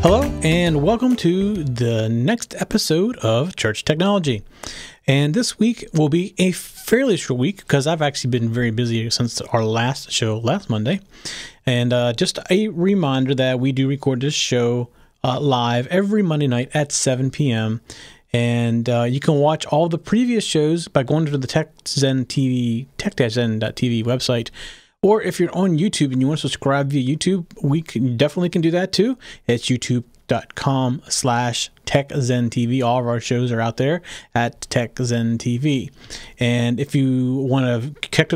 Hello and welcome to the next episode of Church Technology. And this week will be a fairly short week because I've actually been very busy since our last show last Monday. And just a reminder that we do record this show live every Monday night at 7 p.m. And you can watch all the previous shows by going to the tech-zen.tv website. Or if you're on YouTube and you want to subscribe via YouTube, we definitely can do that too. It's youtube.com/TechZenTV. All of our shows are out there at TechZenTV. And if you want to connect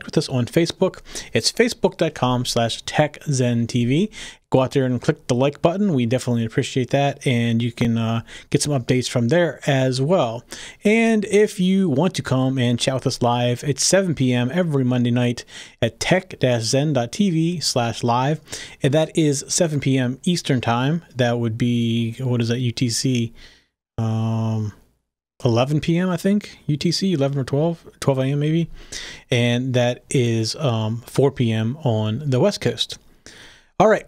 with us on Facebook, it's facebook.com/TechZenTV. Go out there and click the like button. We definitely appreciate that. And you can get some updates from there as well. And if you want to come and chat with us live, it's 7 p.m. every Monday night at tech-zen.tv/live. And that is 7 p.m. Eastern Time. That would be, what is that, UTC? 11 p.m., I think, UTC, 11 or 12 a.m. maybe. And that is 4 p.m. on the West Coast. All right.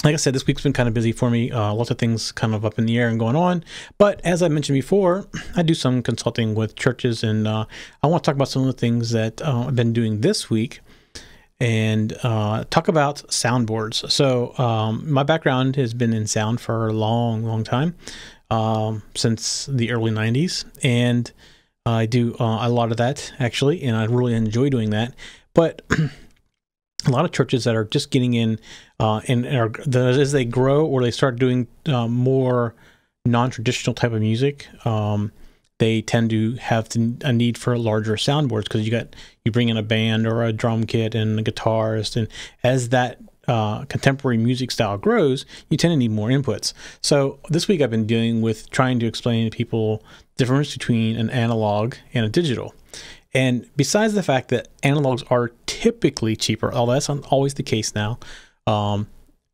Like I said, this week's been kind of busy for me. Lots of things kind of up in the air and going on. But as I mentioned before, I do some consulting with churches, and I want to talk about some of the things that I've been doing this week and talk about soundboards. So my background has been in sound for a long, long time, since the early 90s. And I do a lot of that, actually, and I really enjoy doing that. But a lot of churches that are just getting in as they grow or they start doing more non-traditional type of music, they tend to have a need for larger soundboards because you bring in a band or a drum kit and a guitarist, and as that contemporary music style grows, you tend to need more inputs. So this week I've been dealing with trying to explain to people the difference between an analog and a digital. And besides the fact that analogs are typically cheaper, although that's not always the case now,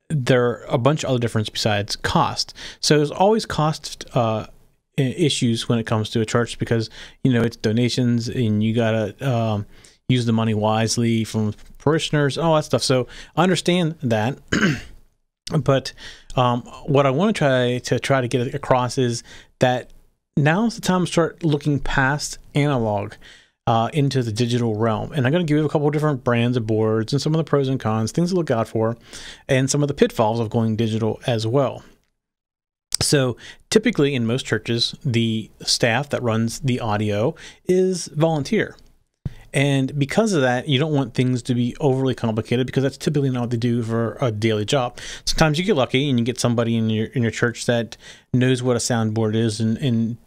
there are a bunch of other differences besides cost. So there's always cost issues when it comes to a church because, it's donations and you got to use the money wisely from parishioners, all that stuff. So I understand that. But what I want to try to get across is that now's the time to start looking past analog into the digital realm. And I'm going to give you a couple of different brands of boards and some of the pros and cons, things to look out for, and some of the pitfalls of going digital as well. So typically in most churches, the staff that runs the audio is volunteer. And because of that, you don't want things to be overly complicated because that's typically not what they do for a daily job. Sometimes you get lucky and you get somebody in your church that knows what a soundboard is and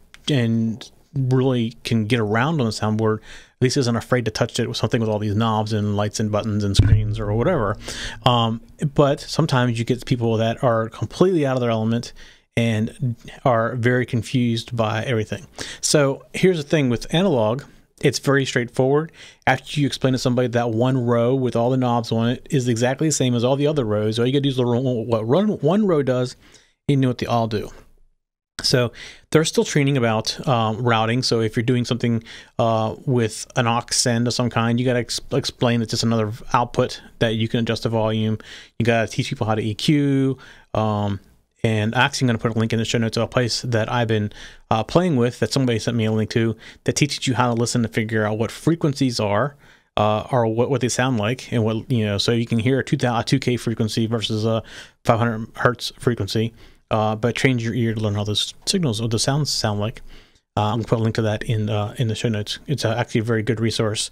really can get around on the soundboard, at least isn't afraid to touch it with something with all these knobs and lights and buttons and screens or whatever. But sometimes you get people that are completely out of their element and are very confused by everything. So here's the thing with analog. It's very straightforward. After you explain to somebody that one row with all the knobs on it is exactly the same as all the other rows, all you got to do is what one row does, you know what they all do. So they're still training about routing. So if you're doing something with an aux send of some kind, you got to explain that just another output that you can adjust the volume. You got to teach people how to EQ. And actually, I'm going to put a link in the show notes to a place that I've been playing with that somebody sent me a link to that teaches you how to listen to figure out what frequencies are or what they sound like, and what so you can hear a 2K frequency versus a 500 hertz frequency. But train your ear to learn how those signals or the sounds sound like. I'm going to put a link to that in the show notes. It's actually a very good resource.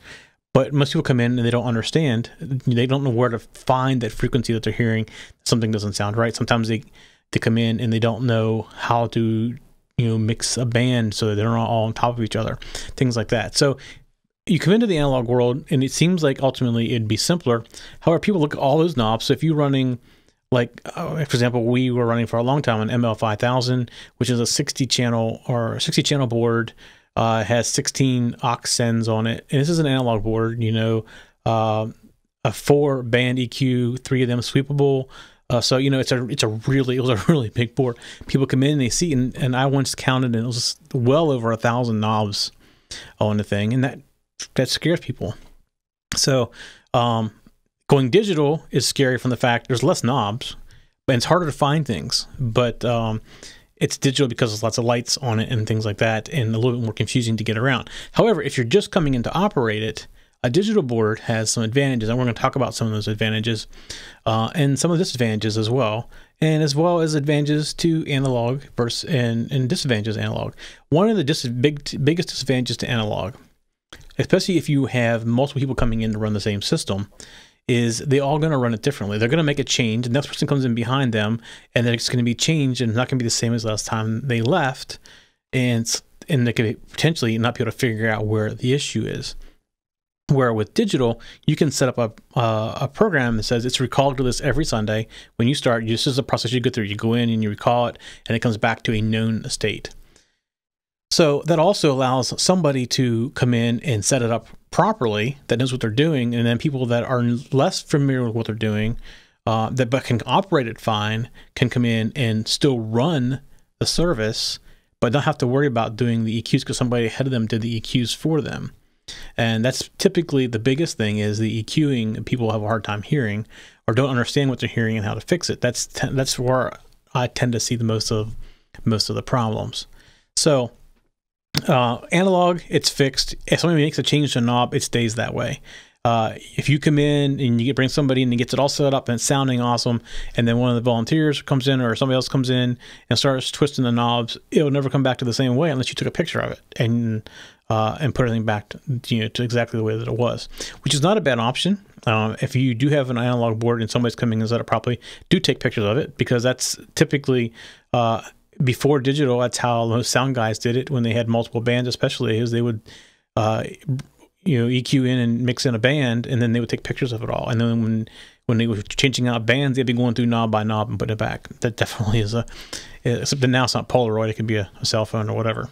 But most people come in and they don't understand. They don't know where to find that frequency that they're hearing. Something doesn't sound right. Sometimes they come in and they don't know how to mix a band so that they're not all on top of each other. Things like that. So you come into the analog world and it seems like ultimately it'd be simpler. However, people look at all those knobs. So if you're running, like, for example, we were running for a long time an ML5000, which is a 60 channel board, has 16 aux sends on it. And this is an analog board, a 4-band EQ, 3 of them sweepable. So, it was a really big board. People come in and they see, and I once counted and it was well over 1,000 knobs on the thing. And that scares people. So, going digital is scary from the fact there's less knobs, and it's harder to find things, but it's digital because there's lots of lights on it and things like that, and a little bit more confusing to get around. However, if you're just coming in to operate it, a digital board has some advantages, and we're going to talk about some of those advantages and some of the disadvantages as well as advantages to analog versus and disadvantages to analog. One of the biggest disadvantages to analog, especially if you have multiple people coming in to run the same system, is they're all going to run it differently. They're going to make a change, and the next person comes in behind them, and then it's going to be changed, and it's not going to be the same as last time they left, and they could potentially not be able to figure out where the issue is. Where with digital, you can set up a program that says it's recalled to this every Sunday. When you start, this is a process you go through. You go in and you recall it, and it comes back to a known state. So that also allows somebody to come in and set it up properly, that knows what they're doing, and then people that are less familiar with what they're doing, but can operate it fine, can come in and still run the service, but don't have to worry about doing the EQs because somebody ahead of them did the EQs for them. And that's typically the biggest thing, is the EQing. People have a hard time hearing or don't understand what they're hearing and how to fix it. That's where I tend to see the most of the problems. So analog, it's fixed. If somebody makes a change to a knob, it stays that way. If you come in and you bring somebody in and gets it all set up and it's sounding awesome, and then one of the volunteers comes in or somebody else comes in and starts twisting the knobs, it'll never come back to the same way unless you took a picture of it and put everything back to exactly the way that it was, which is not a bad option. If you do have an analog board and somebody's coming and set it properly, do take pictures of it, because that's typically before digital. That's how most sound guys did it when they had multiple bands, especially, is they would EQ in and mix in a band, and then they would take pictures of it all. And then when they were changing out bands, they'd be going through knob by knob and putting it back. That definitely is except that now it's not Polaroid, it could be a cell phone or whatever.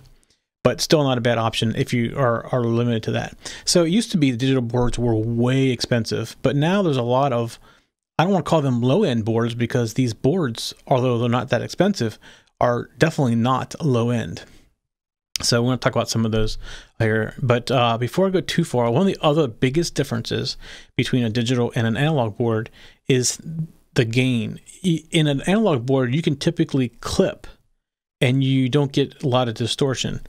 But still not a bad option if you are limited to that. So it used to be the digital boards were way expensive, but now there's a lot of, I don't want to call them low-end boards, because these boards, although they're not that expensive, are definitely not low-end. So we're going to talk about some of those here. But before I go too far, one of the other biggest differences between a digital and an analog board is the gain. In an analog board, you can typically clip and you don't get a lot of distortion.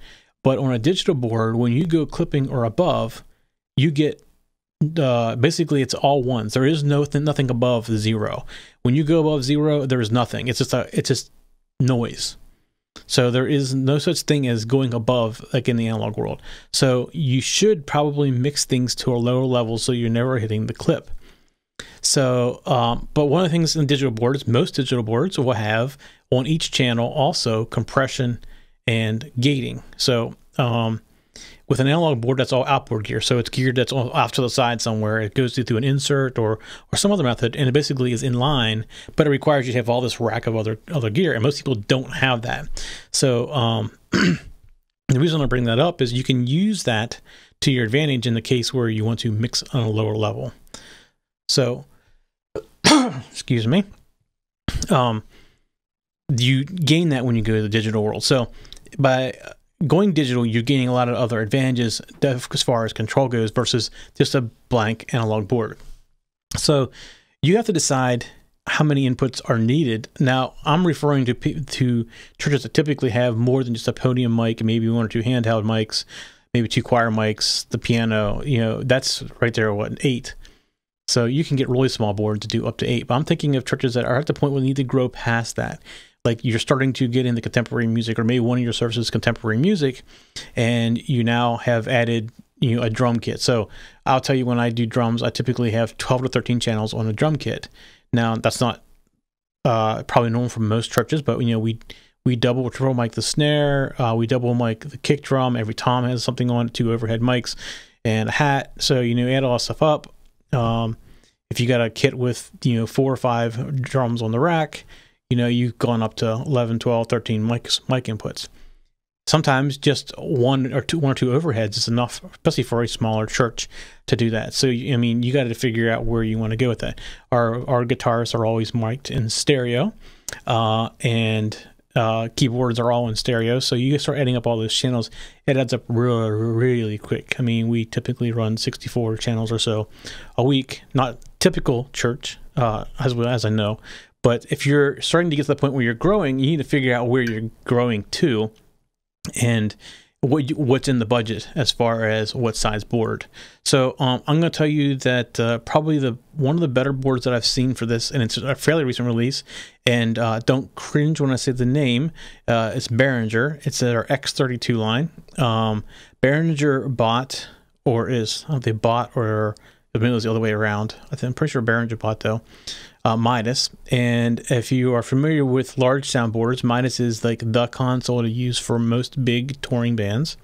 But on a digital board, when you go clipping or above, you get basically it's all ones. There is nothing above 0. When you go above 0, there is nothing. It's just noise. So there is no such thing as going above, like in the analog world. So you should probably mix things to a lower level so you're never hitting the clip. So, but one of the things in digital boards, most digital boards will have on each channel also compression and gating. So with an analog board, that's all outboard gear. So it's geared that's off to the side somewhere. It goes through an insert or some other method, and it basically is in line, but it requires you to have all this rack of other gear, and most people don't have that. So the reason I bring that up is you can use that to your advantage in the case where you want to mix on a lower level. So, excuse me, you gain that when you go to the digital world. So by going digital, you're gaining a lot of other advantages as far as control goes versus just a blank analog board. So you have to decide how many inputs are needed. Now, I'm referring to churches that typically have more than just a podium mic, maybe 1 or 2 handheld mics, maybe 2 choir mics, the piano, that's right there, what, 8. So you can get really small boards to do up to 8. But I'm thinking of churches that are at the point where they need to grow past that. Like you're starting to get into contemporary music, or maybe one of your services is contemporary music, and you now have added a drum kit. So I'll tell you, when I do drums, I typically have 12 to 13 channels on a drum kit. Now that's not probably normal for most churches, but we double or triple mic the snare, we double mic the kick drum. Every tom has something on it, 2 overhead mics and a hat. So add all that stuff up. If you got a kit with 4 or 5 drums on the rack, you've gone up to 11, 12, 13 mic inputs. Sometimes just one or two overheads is enough, especially for a smaller church, to do that. So you got to figure out where you want to go with that. Our guitars are always mic'd in stereo, and keyboards are all in stereo. So you start adding up all those channels, it adds up really, really quick. We typically run 64 channels or so a week. Not typical church, as I know, But if you're starting to get to the point where you're growing, you need to figure out where you're growing to, and what's in the budget as far as what size board. So I'm going to tell you that probably one of the better boards that I've seen for this, and it's a fairly recent release, and don't cringe when I say the name, it's Behringer. It's our X32 line. Behringer bought, or is, I don't know if they bought, or maybe it was the other way around. I'm pretty sure Behringer bought, though, Midas. And if you are familiar with large soundboards, Midas is like the console to use for most big touring bands,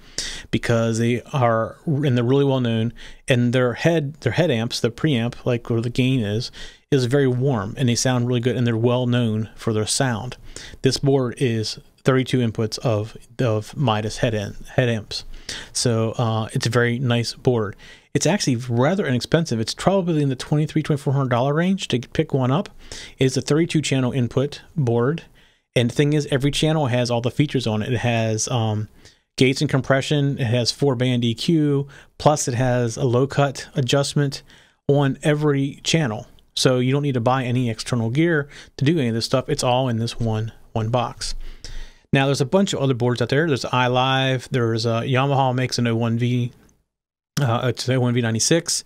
because they're really well known, and their head amps, the preamp, like where the gain is very warm, and they sound really good, and they're well known for their sound. This board is 32 inputs of Midas head amps. So it's a very nice board. It's actually rather inexpensive. It's probably in the $2,300–2,400 range to pick one up. It's a 32 channel input board, and the thing is, every channel has all the features on it. It has gates and compression. It has 4-band EQ, plus it has a low cut adjustment on every channel. So you don't need to buy any external gear to do any of this stuff. It's all in this one box. Now, there's a bunch of other boards out there. There's iLive. There's Yamaha makes an 01V. It's an 01V96.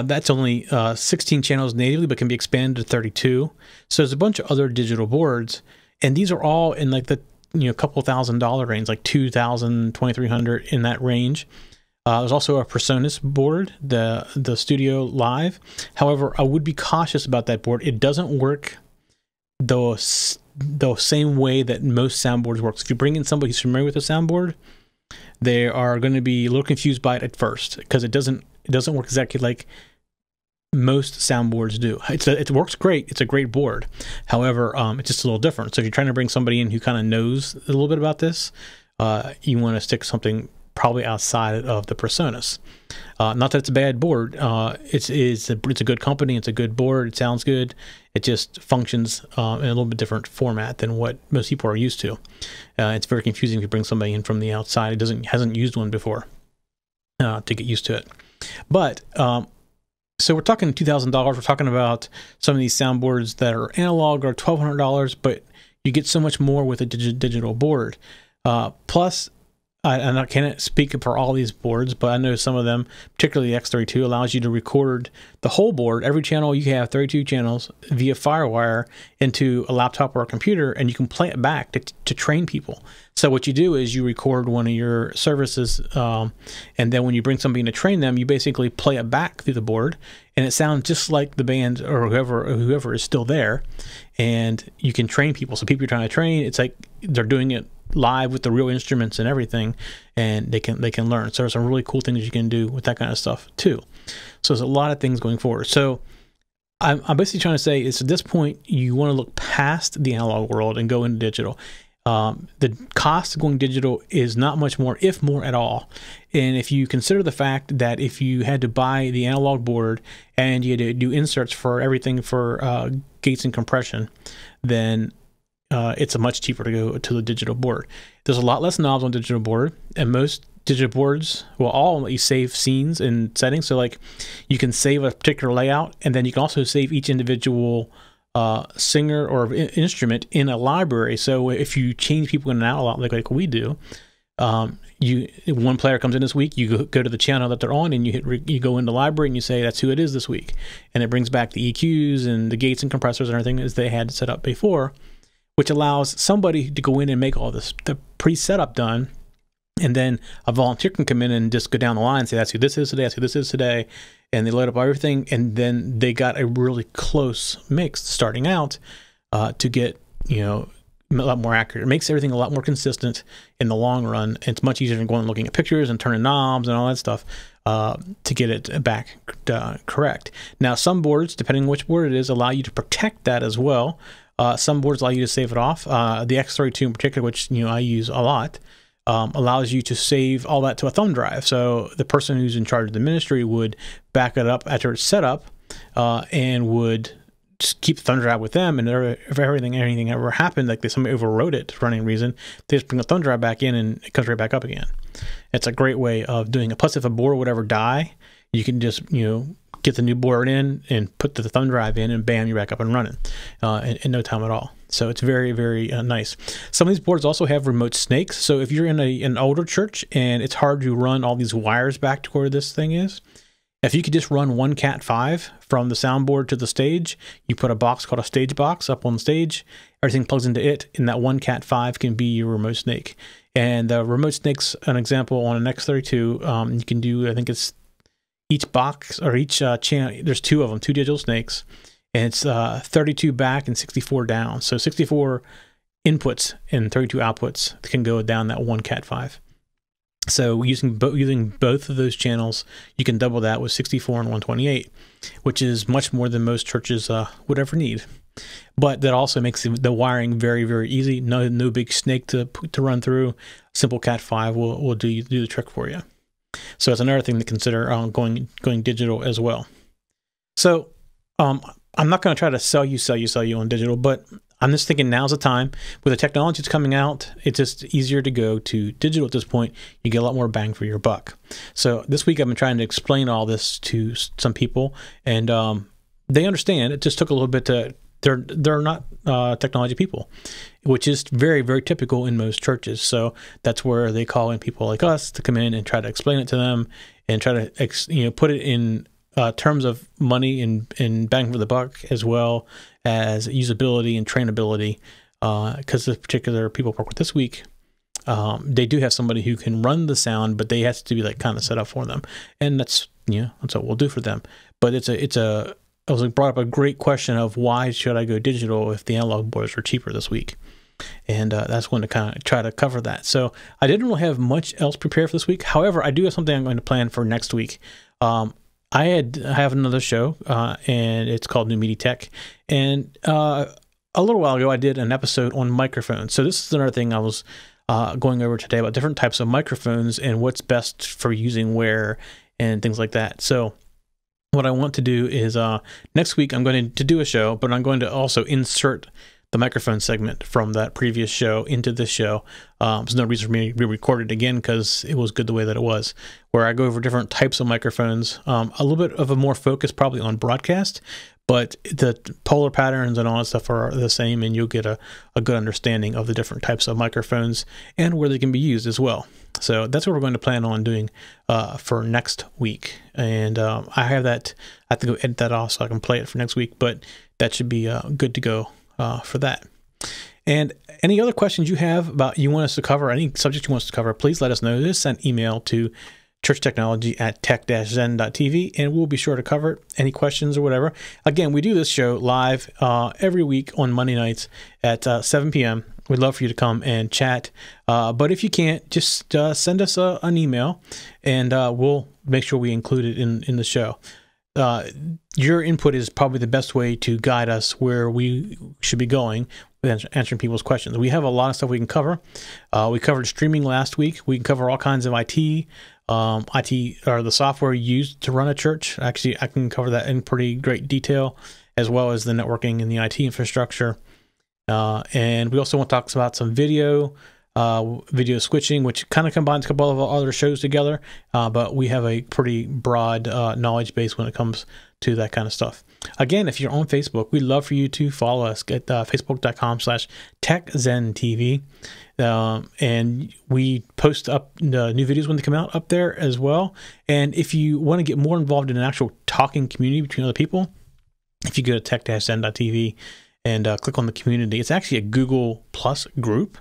That's only 16 channels natively, but can be expanded to 32. So there's a bunch of other digital boards, and these are all in like the couple $1,000 range, like $2,000, $2,300 in that range. There's also a PreSonus board, the Studio Live. However, I would be cautious about that board. It doesn't work the same way that most soundboards work. So if you bring in somebody who's familiar with a soundboard, they are going to be a little confused by it at first, because it doesn't work exactly like most soundboards do. It works great. It's a great board. However, it's just a little different. So if you're trying to bring somebody in who kind of knows a little bit about this, you want to stick something probably outside of the PreSonus. Not that it's a bad board. It's a good company. It's a good board. It sounds good. It just functions in a little bit different format than what most people are used to. It's very confusing if you bring somebody in from the outside who hasn't used one before to get used to it. But so we're talking $2,000. We're talking about some of these soundboards that are analog are $1,200, but you get so much more with a digital board. Plus, I can't speak for all these boards, but I know some of them, particularly the X32, allows you to record the whole board. Every channel, you have 32 channels via FireWire into a laptop or a computer, and you can play it back to train people. So what you do is you record one of your services, and then when you bring somebody in to train them, you basically play it back through the board, and it sounds just like the band or whoever is still there, and you can train people. So people you're trying to train, it's like they're doing it live with the real instruments and everything, and they can learn. So there's some really cool things you can do with that kind of stuff too. So there's a lot of things going forward. So I'm basically trying to say is, at this point, you want to look past the analog world and go into digital. The cost of going digital is not much more, if more at all. And if you consider the fact that if you had to buy the analog board and you had to do inserts for everything for gates and compression, then it's a much cheaper to go to the digital board. There's a lot less knobs on digital board, and most digital boards will all let you save scenes and settings. So like you can save a particular layout, and then you can also save each individual singer or instrument in a library. So if you change people in and out a lot, like we do, one player comes in this week, you go to the channel that they're on, and you go into the library and you say that's who it is this week, and it brings back the EQs and the gates and compressors and everything as they had set up before, which allows somebody to go in and make all the pre-setup done, and then a volunteer can come in and just go down the line and say that's who this is today, that's who this is today, and they load up everything, and then they got a really close mix starting out to get a lot more accurate. It makes everything a lot more consistent in the long run. It's much easier than going and looking at pictures and turning knobs and all that stuff to get it back correct. Now, some boards, depending on which board it is, allow you to protect that as well. Some boards allow you to save it off. The X32 in particular, which I use a lot, allows you to save all that to a thumb drive. So the person who's in charge of the ministry would back it up after it's set up, and would just keep the thumb drive with them. And if anything ever happened, like somebody overwrote it for any reason, they just bring the thumb drive back in and it comes right back up again. It's a great way of doing it. Plus, if a board would ever die, you can just get the new board in and put the thumb drive in, and bam, you're back up and running in no time at all. So it's very, very nice. Some of these boards also have remote snakes. So if you're in an older church and it's hard to run all these wires back to where this thing is, if you could just run one Cat5 from the soundboard to the stage, you put a box called a stage box up on the stage, everything plugs into it, and that one Cat5 can be your remote snake. And the remote snake's an example on an X32. You can do, I think it's each box or each channel, there's 2 of them, 2 digital snakes, and it's 32 back and 64 down. So 64 inputs and 32 outputs can go down that one Cat5. So using both of those channels, you can double that with 64 and 128, which is much more than most churches would ever need. But that also makes the wiring very, very easy. No big snake to run through. Simple Cat5 will do the trick for you. So it's another thing to consider going digital as well. So I'm not going to try to sell you on digital, but I'm just thinking now's the time. With the technology that's coming out, it's just easier to go to digital at this point. You get a lot more bang for your buck. So this week I've been trying to explain all this to some people, and they understand. It just took a little bit to. They're not technology people, which is very, very typical in most churches. So that's where they call in people like us to come in and try to explain it to them and try to put it in terms of money and bang for the buck, as well as usability and trainability. Because the particular people work with this week, they do have somebody who can run the sound, but they have to be like kind of set up for them, and that's that's what we'll do for them. But I was brought up a great question of why should I go digital if the analog boards are cheaper this week, and that's when to kind of try to cover that. So I didn't really have much else prepared for this week. However, I do have something I'm going to plan for next week. I have another show, and it's called New Media Tech. And a little while ago, I did an episode on microphones. So this is another thing I was going over today about different types of microphones and what's best for using where and things like that. So what I want to do is next week I'm going to do a show, but I'm going to also insert the microphone segment from that previous show into this show. There's no reason for me to re-record it again because it was good the way that it was, where I go over different types of microphones, a little bit of a more focus probably on broadcast, but the polar patterns and all that stuff are the same, and you'll get a good understanding of the different types of microphones and where they can be used as well. So that's what we're going to plan on doing for next week. And I have to go edit that off so I can play it for next week, but that should be good to go for that. And any other questions you have about you want us to cover, any subject you want us to cover, please let us know. Just send email to churchtechnology@tech-zen.tv, and we'll be sure to cover it. Any questions or whatever. Again, we do this show live every week on Monday nights at 7 p.m. We'd love for you to come and chat. But if you can't, just send us an email, and we'll make sure we include it in the show. Your input is probably the best way to guide us where we should be going with answering people's questions. We have a lot of stuff we can cover. We covered streaming last week. We can cover all kinds of IT or the software used to run a church. Actually, I can cover that in pretty great detail, as well as the networking and the IT infrastructure. And we also want to talk about some video switching, which kind of combines a couple of other shows together, but we have a pretty broad knowledge base when it comes to that kind of stuff. Again, if you're on Facebook, we'd love for you to follow us at facebook.com/TechZenTV. And we post up new videos when they come out up there as well. And if you want to get more involved in an actual talking community between other people, if you go to tech-zen.tv and click on the community, it's actually a Google Plus group.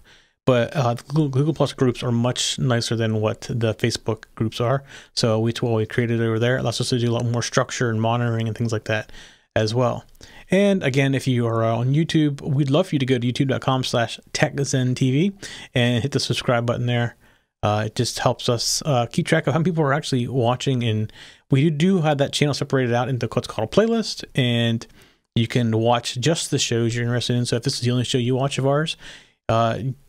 But Google Plus groups are much nicer than what the Facebook groups are. So we created it over there. It allows us to do a lot more structure and monitoring and things like that as well. And again, if you are on YouTube, we'd love for you to go to youtube.com/TechZenTV and hit the subscribe button there. It just helps us keep track of how many people are actually watching. And we do have that channel separated out into what's called a playlist. And you can watch just the shows you're interested in. So if this is the only show you watch of ours,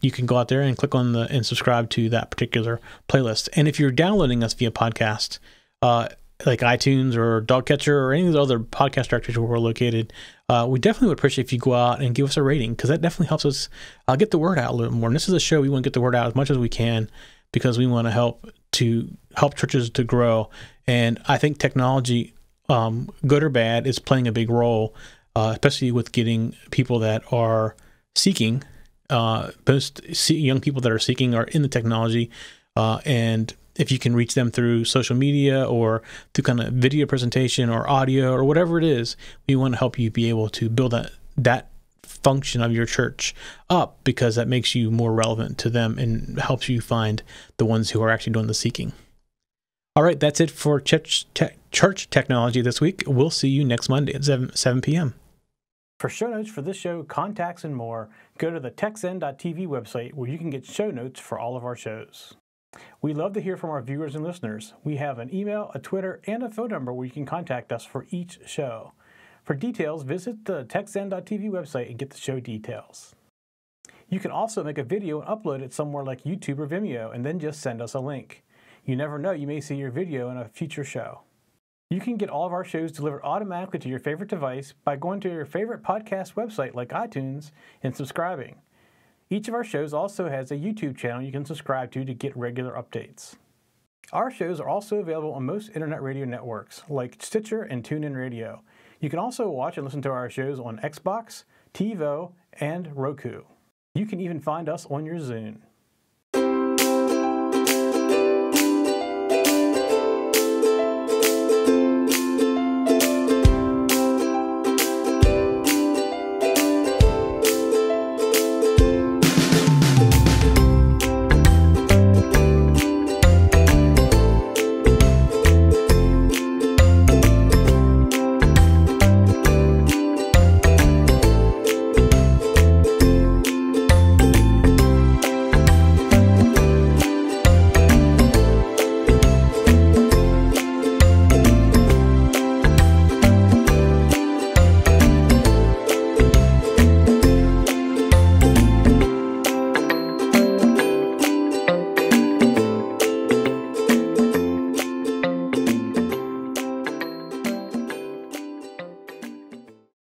you can go out there and click on and subscribe to that particular playlist. And if you're downloading us via podcast, like iTunes or Dogcatcher or any of the other podcast directories where we're located, we definitely would appreciate if you go out and give us a rating, because that definitely helps us get the word out a little more. And this is a show we want to get the word out as much as we can, because we want to help churches to grow. And I think technology good or bad, is playing a big role, especially with getting people that are seeking. Most young people that are seeking are in the technology, and if you can reach them through social media or through kind of video presentation or audio or whatever it is, we want to help you be able to build that function of your church up, because that makes you more relevant to them and helps you find the ones who are actually doing the seeking. All right, that's it for church technology this week. We'll see you next Monday at 7 p.m. For show notes for this show, contacts, and more, go to the techzen.tv website, where you can get show notes for all of our shows. We love to hear from our viewers and listeners. We have an email, a Twitter, and a phone number where you can contact us for each show. For details, visit the techzen.tv website and get the show details. You can also make a video and upload it somewhere like YouTube or Vimeo, and then just send us a link. You never know, you may see your video in a future show. You can get all of our shows delivered automatically to your favorite device by going to your favorite podcast website like iTunes and subscribing. Each of our shows also has a YouTube channel you can subscribe to get regular updates. Our shows are also available on most internet radio networks like Stitcher and TuneIn Radio. You can also watch and listen to our shows on Xbox, TiVo, and Roku. You can even find us on your Zune.